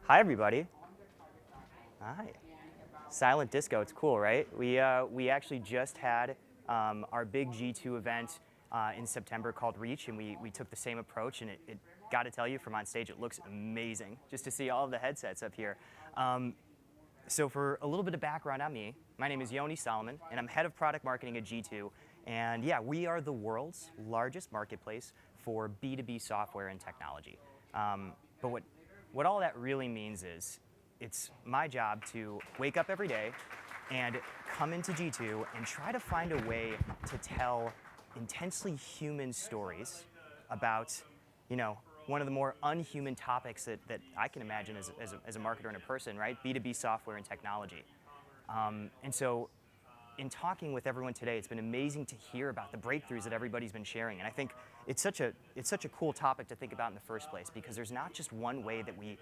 Hi, everybody. Hi. Silent disco, it's cool, right? We actually just had our big G2 event in September called Reach, and we took the same approach, and it got to tell you, from on stage, it looks amazing just to see all of the headsets up here. So for a little bit of background on me, my name is Yoni, and I'm head of product marketing at G2. And yeah, we are the world's largest marketplace for B2B software and technology. But what all that really means is it's my job to wake up every day and come into G2 and try to find a way to tell intensely human stories about, one of the more unhuman topics that I can imagine as a marketer and a person, right? B2B software and technology. And so in talking with everyone today, it's been amazing to hear about the breakthroughs that everybody's been sharing. And I think it's such a cool topic to think about in the first place, because there's not just one way that we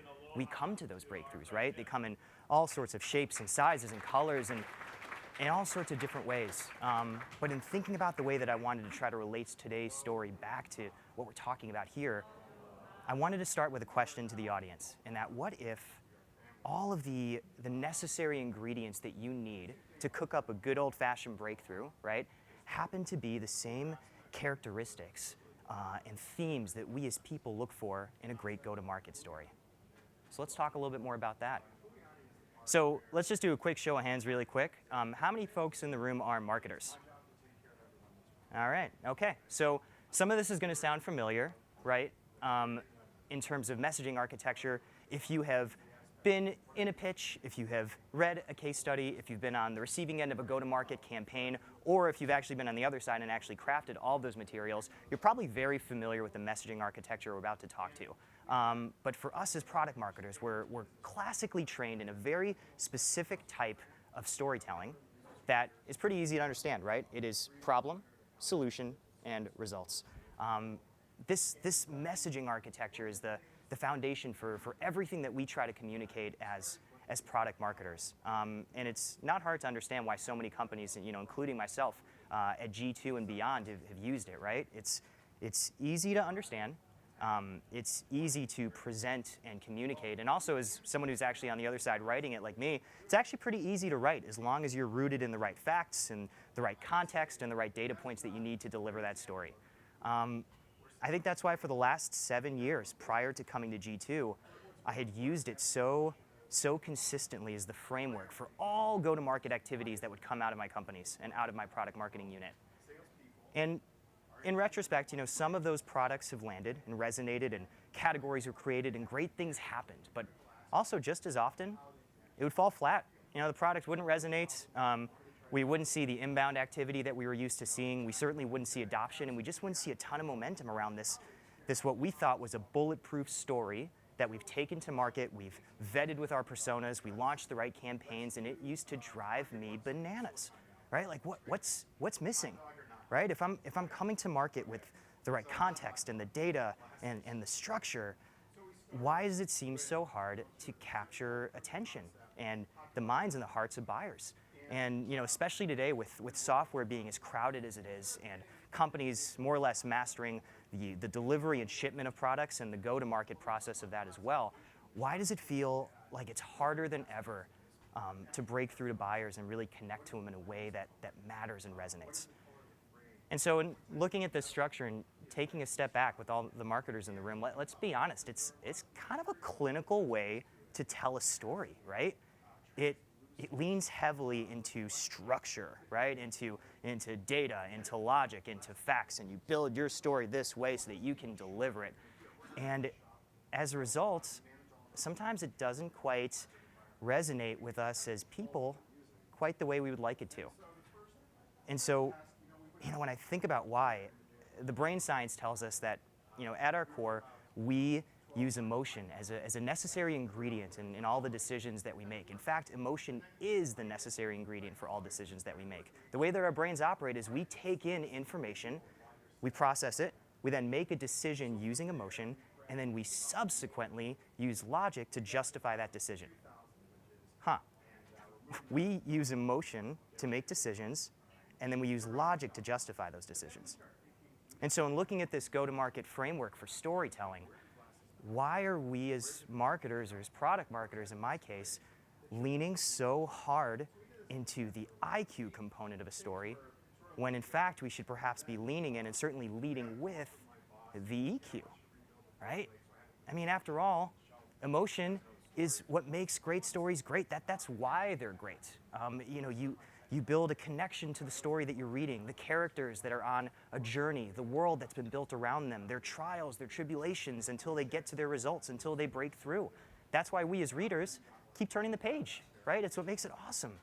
come to those breakthroughs, right? They come in all sorts of shapes and sizes and colors and in all sorts of different ways. But in thinking about the way that I wanted to try to relate today's story back to what we're talking about here, I wanted to start with a question to the audience, and that what if all of the necessary ingredients that you need to cook up a good old-fashioned breakthrough, right, happen to be the same characteristics and themes that we as people look for in a great go-to-market story. So let's talk a little bit more about that. So let's just do a quick show of hands really quick. How many folks in the room are marketers? All right, okay. So some of this is going to sound familiar, right? In terms of messaging architecture, if you have been in a pitch, if you have read a case study, if you've been on the receiving end of a go-to-market campaign, or if you've actually been on the other side and actually crafted all of those materials, you're probably very familiar with the messaging architecture we're about to talk to. But for us as product marketers, we're classically trained in a very specific type of storytelling that is pretty easy to understand, right? It is problem, solution, and results. This messaging architecture is the foundation for everything that we try to communicate as product marketers. And it's not hard to understand why so many companies, including myself at G2 and beyond, have used it, right? It's easy to understand. It's easy to present and communicate. And also, as someone who's actually on the other side writing it like me, it's actually pretty easy to write as long as you're rooted in the right facts and the right context and the right data points that you need to deliver that story. I think that's why for the last 7 years prior to coming to G2, I had used it so consistently as the framework for all go-to-market activities that would come out of my companies and out of my product marketing unit. And in retrospect, some of those products have landed and resonated and categories were created and great things happened. But also just as often, it would fall flat. The product wouldn't resonate. We wouldn't see the inbound activity that we were used to seeing. We certainly wouldn't see adoption, and we just wouldn't see a ton of momentum around this what we thought was a bulletproof story that we've taken to market, we've vetted with our personas, we launched the right campaigns, and it used to drive me bananas, right? Like what's missing, right? If I'm coming to market with the right context and the data and the structure, why does it seem so hard to capture attention and the minds and the hearts of buyers? And especially today with software being as crowded as it is and companies more or less mastering the delivery and shipment of products and the go-to-market process of that as well, why does it feel like it's harder than ever to break through to buyers and really connect to them in a way that matters and resonates? And so in looking at this structure and taking a step back with all the marketers in the room, let's be honest, it's kind of a clinical way to tell a story, right? It leans heavily into structure, right? Into data, into logic, into facts, and you build your story this way so that you can deliver it. And as a result, sometimes it doesn't quite resonate with us as people quite the way we would like it to. And so, when I think about why, the brain science tells us that, at our core, we use emotion as a necessary ingredient in all the decisions that we make. In fact, emotion is the necessary ingredient for all decisions that we make. The way that our brains operate is we take in information, we process it, we then make a decision using emotion, and then we subsequently use logic to justify that decision. We use emotion to make decisions, and then we use logic to justify those decisions. And so in looking at this go-to-market framework for storytelling, why are we as marketers, or as product marketers in my case, leaning so hard into the IQ component of a story, when in fact we should perhaps be leaning in and certainly leading with the EQ, right? I mean, after all, emotion is what makes great stories great. That's why they're great. You build a connection to the story that you're reading, the characters that are on a journey, the world that's been built around them, their trials, their tribulations, until they get to their results, until they break through. That's why we as readers keep turning the page, right? It's what makes it awesome.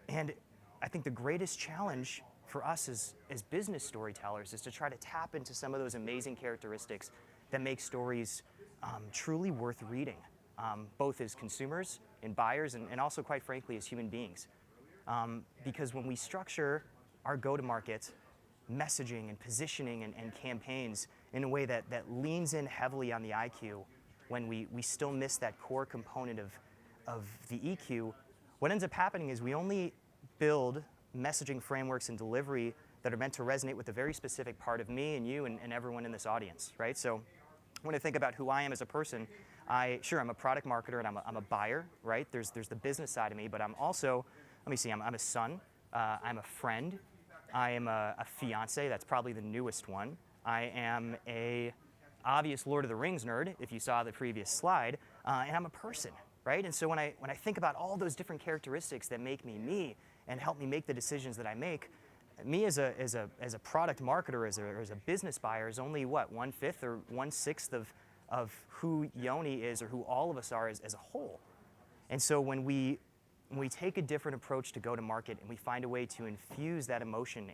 And I think the greatest challenge for us as business storytellers is to try to tap into some of those amazing characteristics that make stories truly worth reading, both as consumers and buyers, and also, quite frankly, as human beings. Because when we structure our go-to-market messaging and positioning and campaigns in a way that leans in heavily on the IQ, when we still miss that core component of the EQ, what ends up happening is we only build messaging frameworks and delivery that are meant to resonate with a very specific part of me and you and everyone in this audience, right? So when I think about who I am as a person, I'm a product marketer and I'm a buyer, right? There's the business side of me, but I'm also, I'm a son, I'm a friend, I am a fiance, that's probably the newest one. I am a obvious Lord of the Rings nerd, if you saw the previous slide, and I'm a person, right? And so when I think about all those different characteristics that make me me and help me make the decisions that I make, me as a product marketer, as a business buyer, is only what, 1/5 or 1/6 of who Yoni is, or who all of us are as a whole. And so when we take a different approach to go to market, and we find a way to infuse that emotion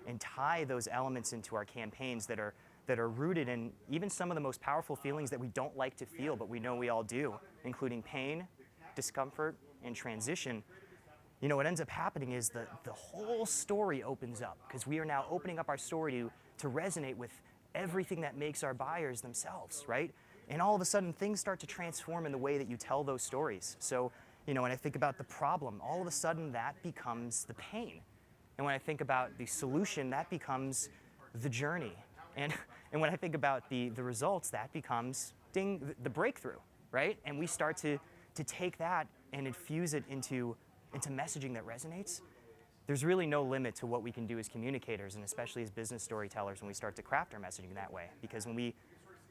and tie those elements into our campaigns that are rooted in even some of the most powerful feelings that we don't like to feel, but we know we all do, including pain, discomfort, and transition, what ends up happening is the whole story opens up, because we are now opening up our story to resonate with everything that makes our buyers themselves, right? And all of a sudden, things start to transform in the way that you tell those stories. So, when I think about the problem, all of a sudden that becomes the pain. And when I think about the solution, that becomes the journey. And when I think about the results, that becomes, the breakthrough, right? And we start to take that and infuse it into messaging that resonates. There's really no limit to what we can do as communicators, and especially as business storytellers, when we start to craft our messaging that way. Because when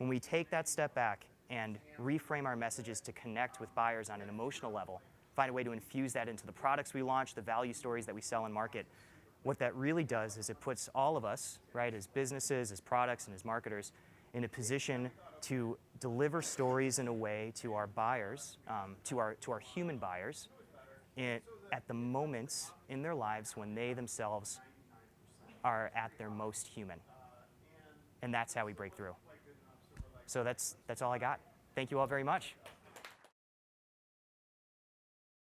we take that step back and reframe our messages to connect with buyers on an emotional level, find a way to infuse that into the products we launch, the value stories that we sell and market, what that really does is it puts all of us, right, as businesses, as products, and as marketers, in a position to deliver stories in a way to our buyers, to our human buyers, at the moments in their lives when they themselves are at their most human. And that's how we break through. So that's all I got. Thank you all very much.